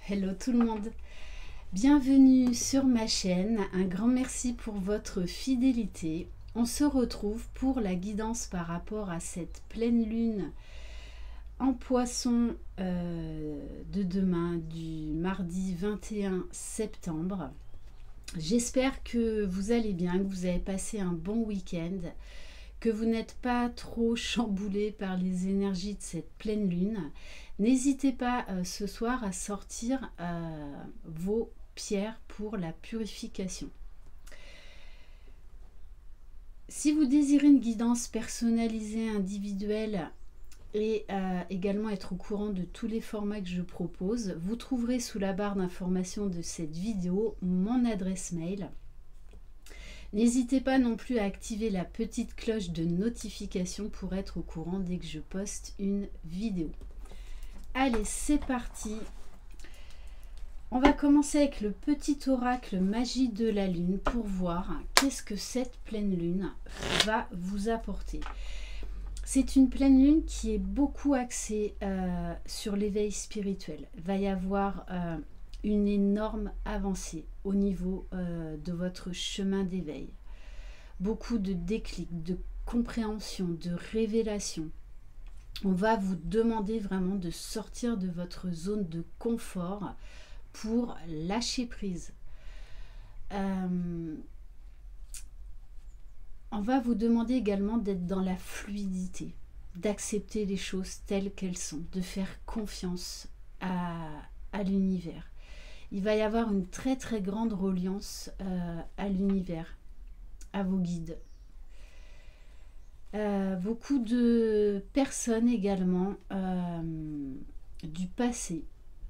Hello tout le monde, bienvenue sur ma chaîne, un grand merci pour votre fidélité. On se retrouve pour la guidance par rapport à cette pleine lune en poisson de demain, du mardi 21 septembre. J'espère que vous allez bien, que vous avez passé un bon week-end, que vous n'êtes pas trop chamboulé par les énergies de cette pleine lune. N'hésitez pas ce soir à sortir vos pierres pour la purification. Si vous désirez une guidance personnalisée, individuelle et également être au courant de tous les formats que je propose, vous trouverez sous la barre d'information de cette vidéo mon adresse mail. N'hésitez pas non plus à activer la petite cloche de notification pour être au courant dès que je poste une vidéo. Allez, c'est parti. On va commencer avec le petit oracle magie de la lune pour voir qu'est-ce que cette pleine lune va vous apporter. C'est une pleine lune qui est beaucoup axée sur l'éveil spirituel. Il va y avoir une énorme avancée au niveau de votre chemin d'éveil. Beaucoup de déclics, de compréhension, de révélation. On va vous demander vraiment de sortir de votre zone de confort pour lâcher prise. On va vous demander également d'être dans la fluidité, d'accepter les choses telles qu'elles sont, de faire confiance à l'univers. Il va y avoir une très très grande reliance à l'univers, à vos guides. Beaucoup de personnes également du passé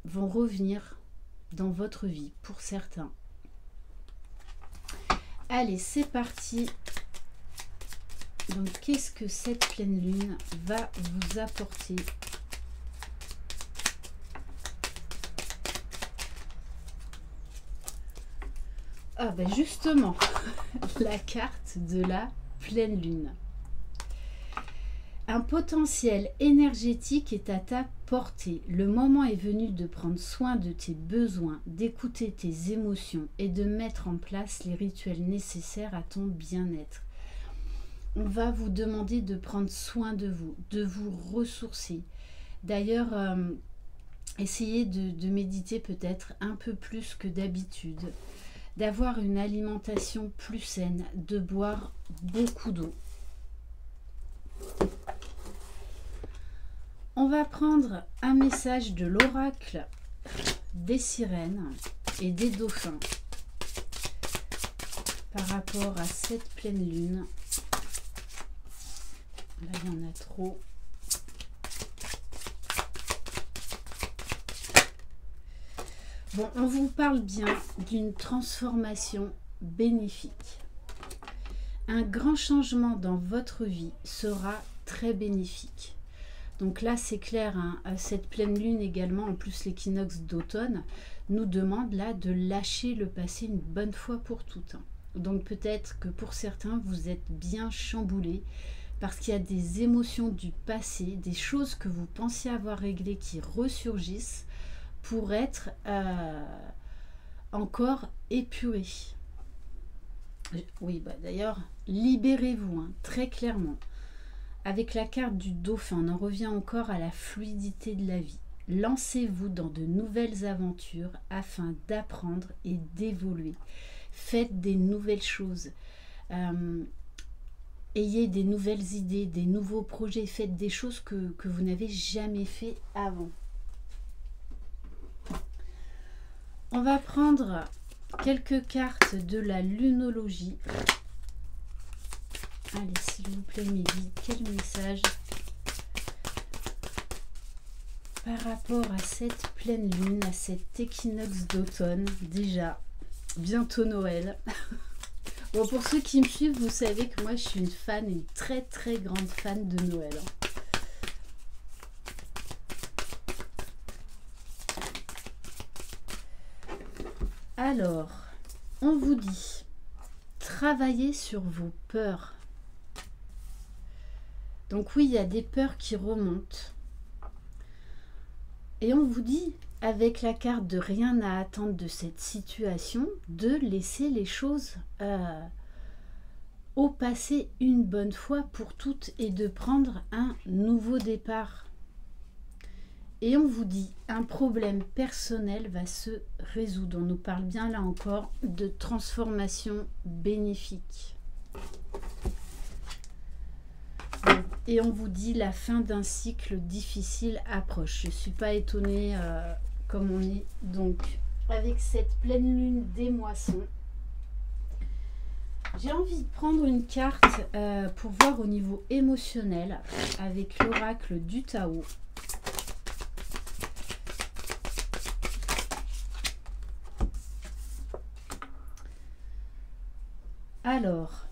vont revenir dans votre vie pour certains. Allez, c'est parti. Donc, qu'est-ce que cette pleine lune va vous apporter ? Ah ben justement, la carte de la pleine lune. Un potentiel énergétique est à ta portée. Le moment est venu de prendre soin de tes besoins, d'écouter tes émotions et de mettre en place les rituels nécessaires à ton bien-être. On va vous demander de prendre soin de vous ressourcer. D'ailleurs, essayez de méditer peut-être un peu plus que d'habitude, d'avoir une alimentation plus saine, de boire beaucoup d'eau. On va prendre un message de l'oracle des sirènes et des dauphins par rapport à cette pleine lune. Là, il y en a trop. Bon, on vous parle bien d'une transformation bénéfique. Un grand changement dans votre vie sera très bénéfique. Donc là, c'est clair, hein, cette pleine lune également, en plus l'équinoxe d'automne, nous demande là de lâcher le passé une bonne fois pour toutes. Donc peut-être que pour certains, vous êtes bien chamboulés parce qu'il y a des émotions du passé, des choses que vous pensiez avoir réglées qui ressurgissent pour être encore épurées. Oui, bah d'ailleurs, libérez-vous, hein, très clairement. Avec la carte du dauphin, on en revient encore à la fluidité de la vie. Lancez-vous dans de nouvelles aventures afin d'apprendre et d'évoluer. Faites des nouvelles choses. Ayez des nouvelles idées, des nouveaux projets. Faites des choses que vous n'avez jamais fait avant. On va prendre quelques cartes de la lunologie. Allez, s'il vous plaît, mes guides, quel message par rapport à cette pleine lune, à cet équinoxe d'automne, déjà, bientôt Noël. Bon, pour ceux qui me suivent, vous savez que moi, je suis une fan, une très très grande fan de Noël. Alors, on vous dit, travaillez sur vos peurs. Donc oui, il y a des peurs qui remontent. Et on vous dit, avec la carte de rien à attendre de cette situation, de laisser les choses au passé une bonne fois pour toutes et de prendre un nouveau départ. Et on vous dit, un problème personnel va se résoudre. On nous parle bien là encore de transformation bénéfique. Et on vous dit, la fin d'un cycle difficile approche. Je ne suis pas étonnée comme on est donc avec cette pleine lune des moissons. J'ai envie de prendre une carte pour voir au niveau émotionnel avec l'oracle du Tao. Alors,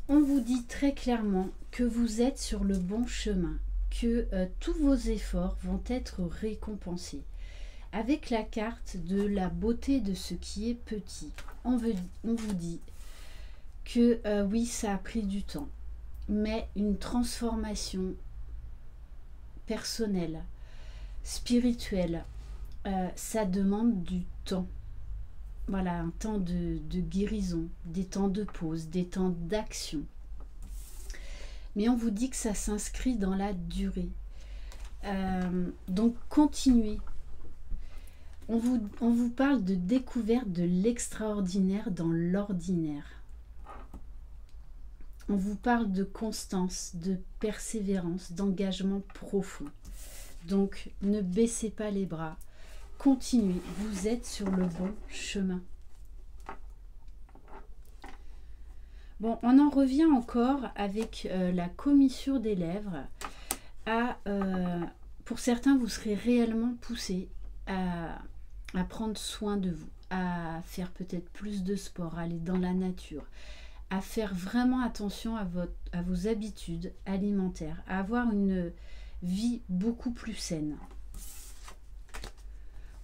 on vous dit très clairement que vous êtes sur le bon chemin, que tous vos efforts vont être récompensés. Avec la carte de la beauté de ce qui est petit, on vous dit que oui, ça a pris du temps, mais une transformation personnelle, spirituelle, ça demande du temps. Voilà, un temps de guérison, des temps de pause, des temps d'action. Mais on vous dit que ça s'inscrit dans la durée. Donc continuez. On vous parle de découverte de l'extraordinaire dans l'ordinaire. On vous parle de constance, de persévérance, d'engagement profond. Donc ne baissez pas les bras. Continuez, vous êtes sur le bon chemin. Bon, on en revient encore avec la commissure des lèvres. Pour certains, vous serez réellement poussés à prendre soin de vous, à faire peut-être plus de sport, à aller dans la nature, à faire vraiment attention à vos habitudes alimentaires, à avoir une vie beaucoup plus saine.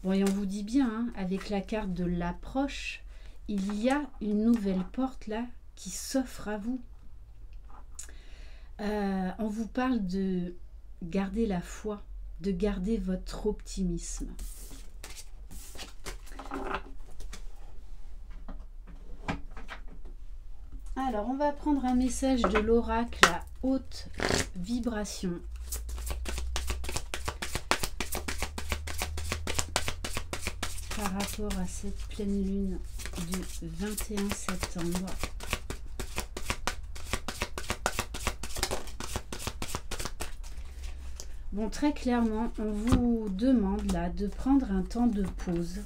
Bon, et on vous dit bien, hein, avec la carte de l'approche, il y a une nouvelle porte là qui s'offre à vous. On vous parle de garder la foi, de garder votre optimisme. Alors, on va prendre un message de l'oracle à haute vibration. Par rapport à cette pleine lune du 21 septembre. Bon, très clairement, on vous demande là de prendre un temps de pause,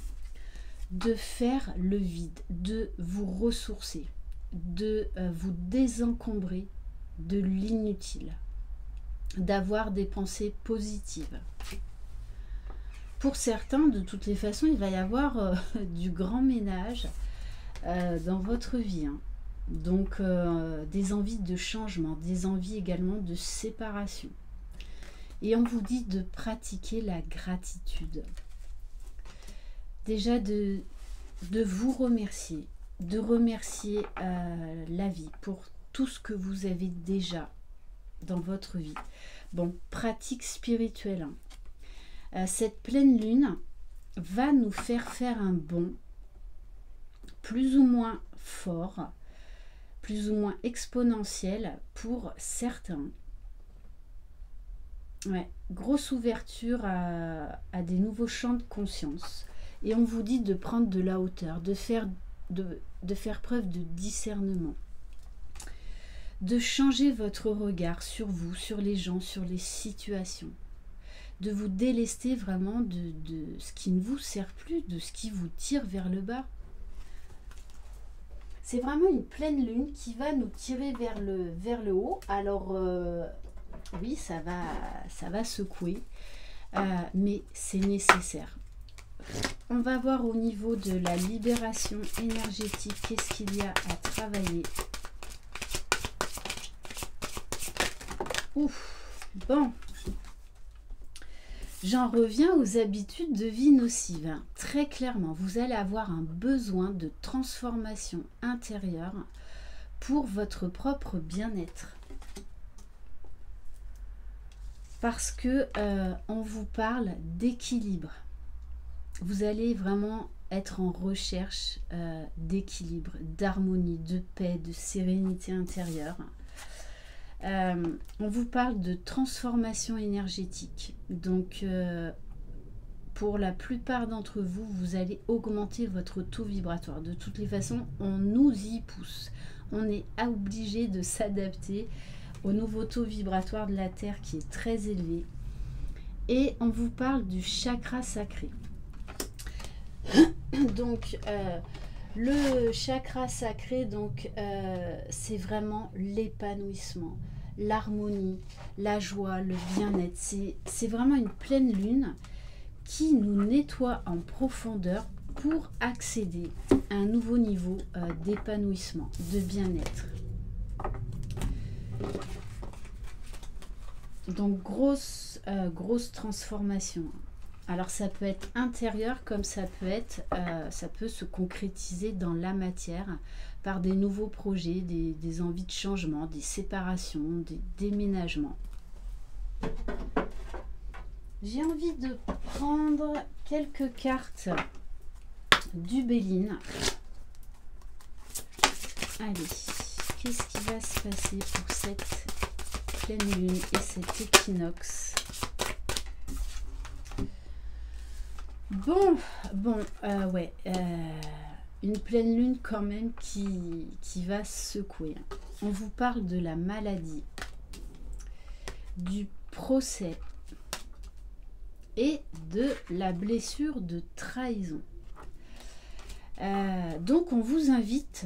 de faire le vide, de vous ressourcer, de vous désencombrer de l'inutile, d'avoir des pensées positives. Pour certains, de toutes les façons, il va y avoir du grand ménage dans votre vie. Hein. Donc, des envies de changement, des envies également de séparation. Et on vous dit de pratiquer la gratitude. Déjà, de vous remercier, de remercier la vie pour tout ce que vous avez déjà dans votre vie. Bon, pratique spirituelle. Hein. Cette pleine lune va nous faire un bond plus ou moins fort, plus ou moins exponentiel pour certains. Ouais, grosse ouverture à des nouveaux champs de conscience. Et on vous dit de prendre de la hauteur, de faire preuve de discernement, de changer votre regard sur vous, sur les gens, sur les situations. De vous délester vraiment de ce qui ne vous sert plus, de ce qui vous tire vers le bas. C'est vraiment une pleine lune qui va nous tirer vers le haut. Alors, oui, ça va secouer, mais c'est nécessaire. On va voir au niveau de la libération énergétique, qu'est-ce qu'il y a à travailler. Ouf, bon. J'en reviens aux habitudes de vie nocives. Très clairement, vous allez avoir un besoin de transformation intérieure pour votre propre bien-être. parce que on vous parle d'équilibre. Vous allez vraiment être en recherche d'équilibre, d'harmonie, de paix, de sérénité intérieure. On vous parle de transformation énergétique. Donc, pour la plupart d'entre vous, vous allez augmenter votre taux vibratoire. De toutes les façons, on nous y pousse. On est obligé de s'adapter au nouveau taux vibratoire de la Terre qui est très élevé. Et on vous parle du chakra sacré. Donc, le chakra sacré, donc, c'est vraiment l'épanouissement, l'harmonie, la joie, le bien-être. C'est vraiment une pleine lune qui nous nettoie en profondeur pour accéder à un nouveau niveau d'épanouissement, de bien-être. Donc, grosse transformation. Alors ça peut être intérieur comme ça peut se concrétiser dans la matière par des nouveaux projets, des envies de changement, des séparations, des déménagements. J'ai envie de prendre quelques cartes du Béline. Allez, qu'est-ce qui va se passer pour cette pleine lune et cet équinoxe? Une pleine lune quand même qui va secouer. On vous parle de la maladie, du procès et de la blessure de trahison. Donc on vous invite,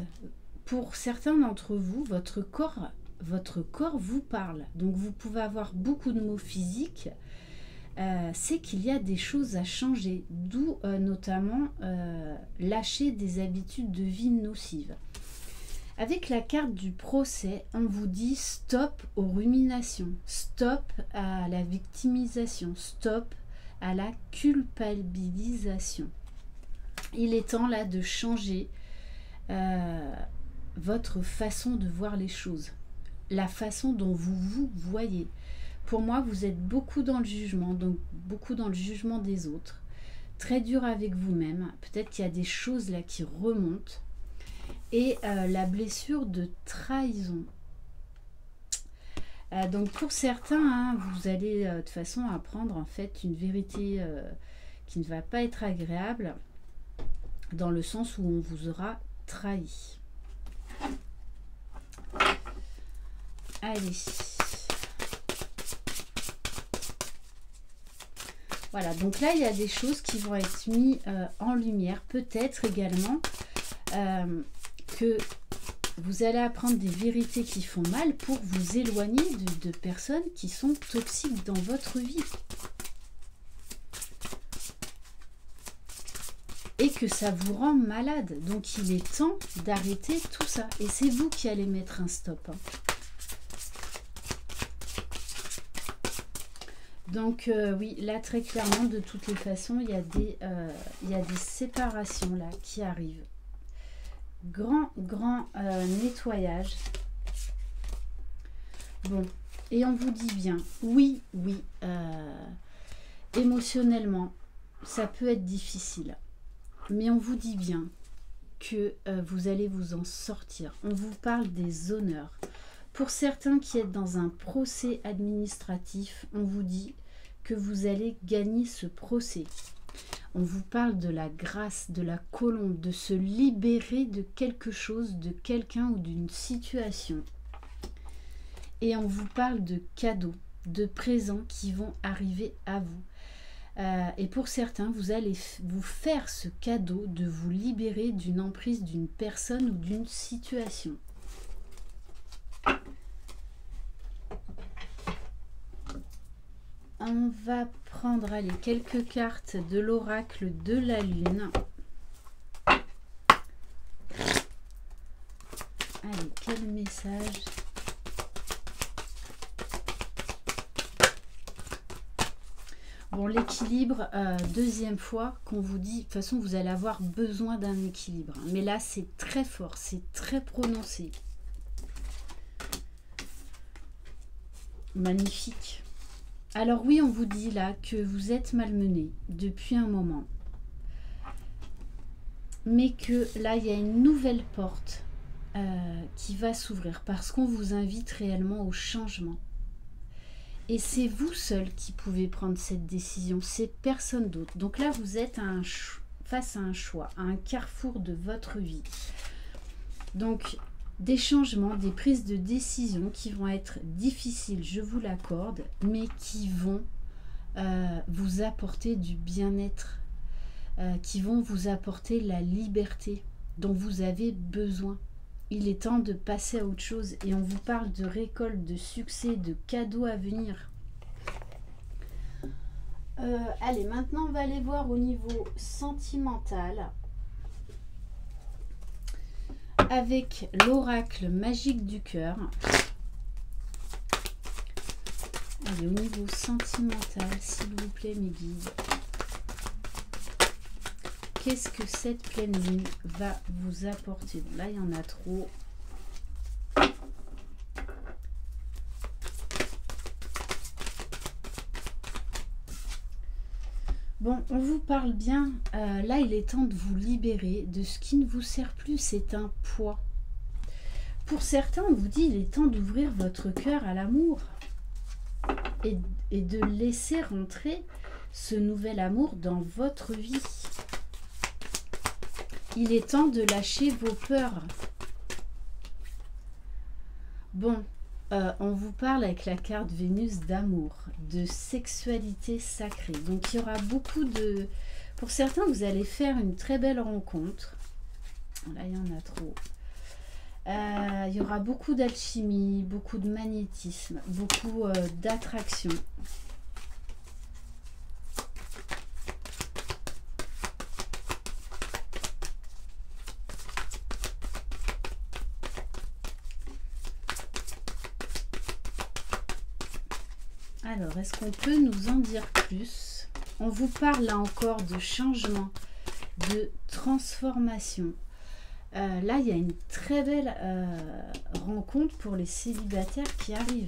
pour certains d'entre vous, votre corps vous parle. Donc vous pouvez avoir beaucoup de mots physiques. C'est qu'il y a des choses à changer, d'où notamment lâcher des habitudes de vie nocives. Avec la carte du procès, on vous dit stop aux ruminations, stop à la victimisation, stop à la culpabilisation. Il est temps là de changer votre façon de voir les choses, la façon dont vous vous voyez. Pour moi, vous êtes beaucoup dans le jugement, donc beaucoup dans le jugement des autres. Très dur avec vous-même. Peut-être qu'il y a des choses là qui remontent. Et la blessure de trahison. Donc pour certains, hein, vous allez de toute façon apprendre en fait une vérité qui ne va pas être agréable, dans le sens où on vous aura trahi. Allez. Voilà, donc là, il y a des choses qui vont être mises en lumière. Peut-être également que vous allez apprendre des vérités qui font mal pour vous éloigner de personnes qui sont toxiques dans votre vie. Et que ça vous rend malade. Donc, il est temps d'arrêter tout ça. Et c'est vous qui allez mettre un stop. Donc oui, là très clairement, de toutes les façons, il y a des séparations là qui arrivent. Grand nettoyage. Bon, et on vous dit bien, oui, émotionnellement, ça peut être difficile. Mais on vous dit bien que vous allez vous en sortir. On vous parle des honneurs. Pour certains qui êtes dans un procès administratif, on vous dit que vous allez gagner ce procès. On vous parle de la grâce, de la colombe, de se libérer de quelque chose, de quelqu'un ou d'une situation. Et on vous parle de cadeaux, de présents qui vont arriver à vous. Et pour certains, vous allez vous faire ce cadeau de vous libérer d'une emprise d'une personne ou d'une situation. On va prendre quelques cartes de l'oracle de la lune. Allez, quel message? Bon, l'équilibre, deuxième fois qu'on vous dit, de toute façon, vous allez avoir besoin d'un équilibre. Mais là, c'est très fort, c'est très prononcé. Magnifique. Alors oui, on vous dit là que vous êtes malmené depuis un moment. Mais que là, il y a une nouvelle porte qui va s'ouvrir parce qu'on vous invite réellement au changement. Et c'est vous seul qui pouvez prendre cette décision, c'est personne d'autre. Donc là, vous êtes face à un choix, à un carrefour de votre vie. Donc, des changements, des prises de décision qui vont être difficiles, je vous l'accorde, mais qui vont vous apporter du bien-être, qui vont vous apporter la liberté dont vous avez besoin. Il est temps de passer à autre chose et on vous parle de récolte, de succès, de cadeaux à venir. Allez, maintenant on va aller voir au niveau sentimental avec l'oracle magique du cœur. Allez, au niveau sentimental, s'il vous plaît, mes guides. Qu'est-ce que cette pleine lune va vous apporter? Là, il y en a trop. Bon, on vous parle bien. Là, il est temps de vous libérer de ce qui ne vous sert plus. C'est un poids. Pour certains, on vous dit il est temps d'ouvrir votre cœur à l'amour et de laisser rentrer ce nouvel amour dans votre vie. Il est temps de lâcher vos peurs. Bon, on vous parle avec la carte Vénus d'amour, de sexualité sacrée. Donc il y aura beaucoup de... Pour certains, vous allez faire une très belle rencontre. Là, il y en a trop. Il y aura beaucoup d'alchimie, beaucoup de magnétisme, beaucoup d'attraction. Alors, est-ce qu'on peut nous en dire plus? On vous parle là encore de changement, de transformation. Là, il y a une très belle rencontre pour les célibataires qui arrivent.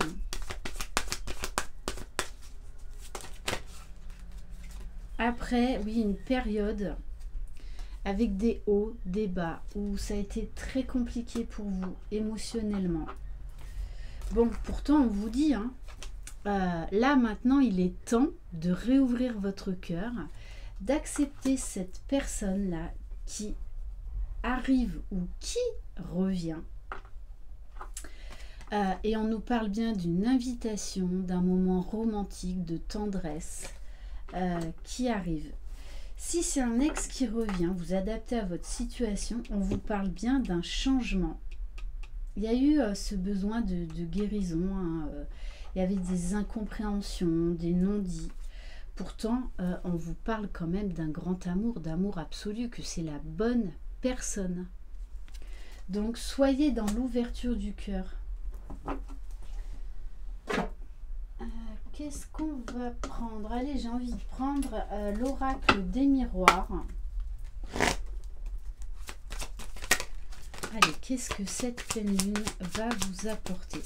Après, oui, une période avec des hauts, des bas, où ça a été très compliqué pour vous émotionnellement. Bon, pourtant, on vous dit, hein, là maintenant il est temps de réouvrir votre cœur, d'accepter cette personne là qui arrive ou qui revient, et on nous parle bien d'une invitation, d'un moment romantique, de tendresse qui arrive. Si c'est un ex qui revient, vous adaptez à votre situation, on vous parle bien d'un changement. Il y a eu ce besoin de guérison, hein, il y avait des incompréhensions, des non-dits. Pourtant, on vous parle quand même d'un grand amour, d'amour absolu, que c'est la bonne personne. Donc, soyez dans l'ouverture du cœur. Qu'est-ce qu'on va prendre? Allez, j'ai envie de prendre l'oracle des miroirs. Allez, qu'est-ce que cette pleine lune va vous apporter?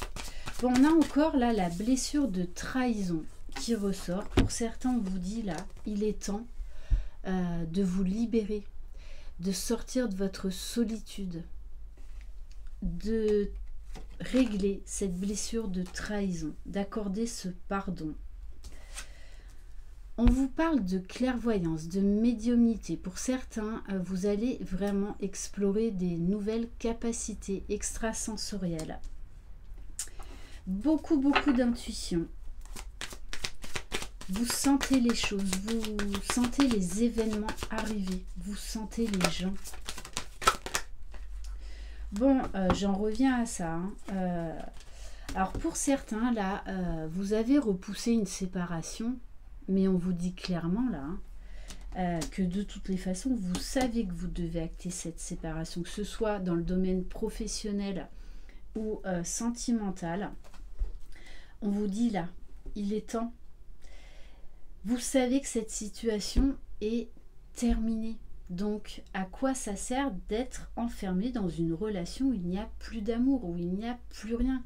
Bon, on a encore là la blessure de trahison qui ressort. Pour certains, on vous dit là, il est temps de vous libérer, de sortir de votre solitude, de régler cette blessure de trahison, d'accorder ce pardon. On vous parle de clairvoyance, de médiumnité. Pour certains, vous allez vraiment explorer des nouvelles capacités extrasensorielles. Beaucoup d'intuition. Vous sentez les choses, vous sentez les événements arriver, vous sentez les gens. Bon, j'en reviens à ça. Hein. Alors pour certains, là, vous avez repoussé une séparation, mais on vous dit clairement là que de toutes les façons, vous savez que vous devez acter cette séparation, que ce soit dans le domaine professionnel ou sentimental. On vous dit là, il est temps. Vous savez que cette situation est terminée. Donc, à quoi ça sert d'être enfermé dans une relation où il n'y a plus d'amour, où il n'y a plus rien?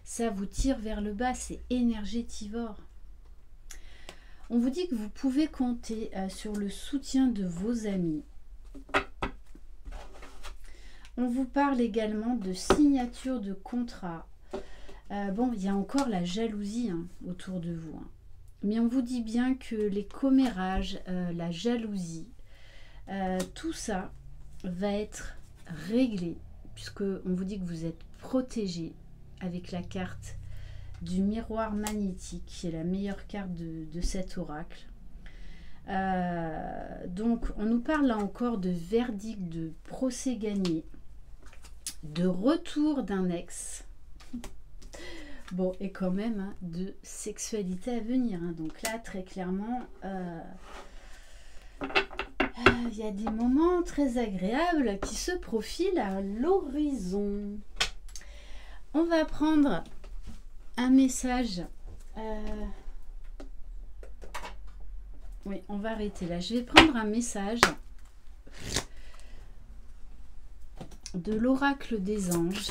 Ça vous tire vers le bas, c'est énergétivore. On vous dit que vous pouvez compter sur le soutien de vos amis. On vous parle également de signature de contrat. Bon, il y a encore la jalousie autour de vous. Mais on vous dit bien que les commérages, la jalousie, tout ça va être réglé, puisque on vous dit que vous êtes protégé avec la carte du miroir magnétique, qui est la meilleure carte de cet oracle. Donc, on nous parle là encore de verdict, de procès gagné, de retour d'un ex. Bon, et quand même de sexualité à venir. Donc là, très clairement, il y a des moments très agréables qui se profilent à l'horizon. On va prendre un message. Oui, on va arrêter là. Je vais prendre un message de l'oracle des anges.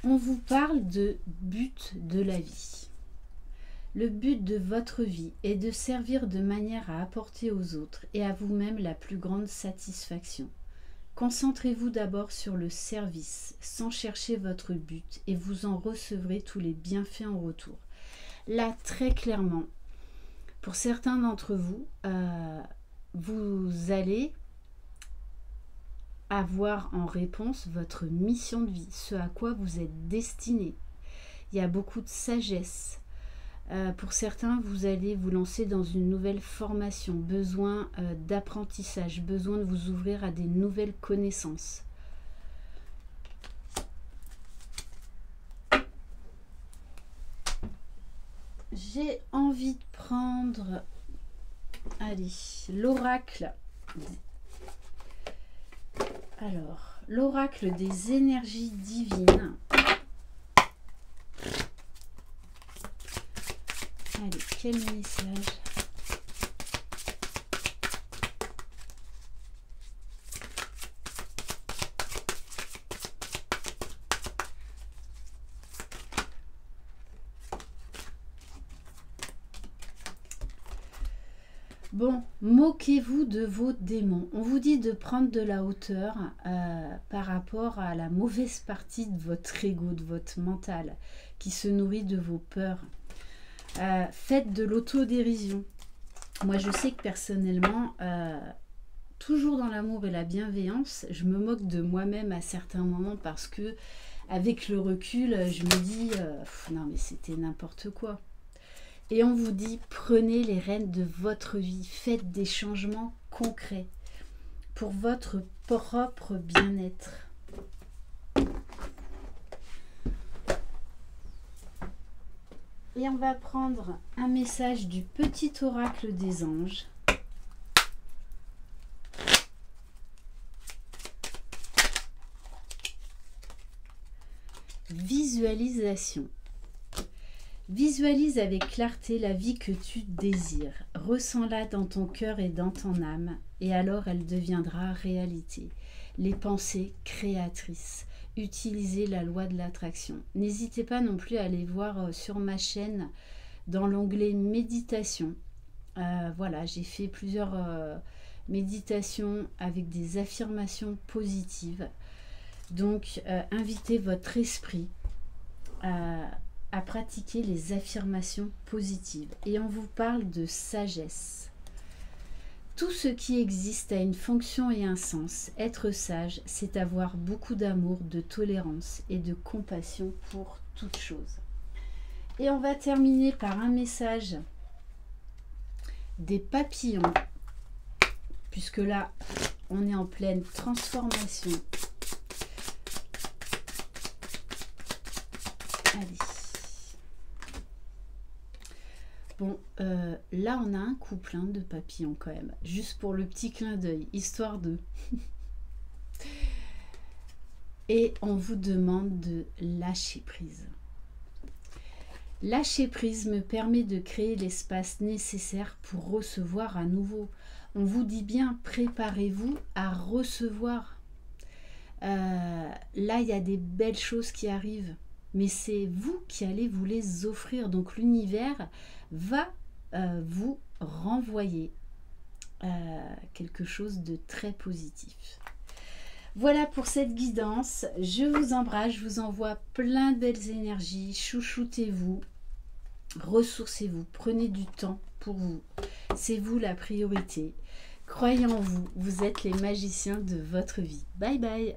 On vous parle de but de la vie. Le but de votre vie est de servir de manière à apporter aux autres et à vous-même la plus grande satisfaction. Concentrez-vous d'abord sur le service, sans chercher votre but, et vous en recevrez tous les bienfaits en retour. Là, très clairement, pour certains d'entre vous, vous allez avoir en réponse votre mission de vie, ce à quoi vous êtes destiné. Il y a beaucoup de sagesse. Pour certains, vous allez vous lancer dans une nouvelle formation, besoin d'apprentissage, besoin de vous ouvrir à des nouvelles connaissances. J'ai envie de prendre, allez, l'oracle. Alors, l'oracle des énergies divines. Allez, quel message? Bon, moquez-vous de vos démons. On vous dit de prendre de la hauteur par rapport à la mauvaise partie de votre ego, de votre mental, qui se nourrit de vos peurs. Faites de l'autodérision. Moi, je sais que personnellement, toujours dans l'amour et la bienveillance, je me moque de moi-même à certains moments parce que, avec le recul, je me dis non mais c'était n'importe quoi. Et on vous dit, prenez les rênes de votre vie, faites des changements concrets pour votre propre bien-être. Et on va prendre un message du petit oracle des anges. Visualisation. Visualise avec clarté la vie que tu désires. Ressens-la dans ton cœur et dans ton âme, et alors elle deviendra réalité. Les pensées créatrices. Utilisez la loi de l'attraction. N'hésitez pas non plus à aller voir sur ma chaîne dans l'onglet méditation. Voilà, j'ai fait plusieurs méditations avec des affirmations positives. Donc, invitez votre esprit à pratiquer les affirmations positives. Et on vous parle de sagesse. Tout ce qui existe a une fonction et un sens. Être sage, c'est avoir beaucoup d'amour, de tolérance et de compassion pour toute chose. Et on va terminer par un message des papillons, puisque là, on est en pleine transformation. Allez. Bon, là on a un couple de papillons quand même, juste pour le petit clin d'œil, histoire de... Et on vous demande de lâcher prise. Lâcher prise me permet de créer l'espace nécessaire pour recevoir à nouveau. On vous dit bien, préparez-vous à recevoir. Là, il y a des belles choses qui arrivent, mais c'est vous qui allez vous les offrir. Donc l'univers va vous renvoyer quelque chose de très positif. Voilà pour cette guidance. Je vous embrasse, je vous envoie plein de belles énergies. Chouchoutez-vous, ressourcez-vous, prenez du temps pour vous. C'est vous la priorité. Croyez en vous, vous êtes les magiciens de votre vie. Bye bye.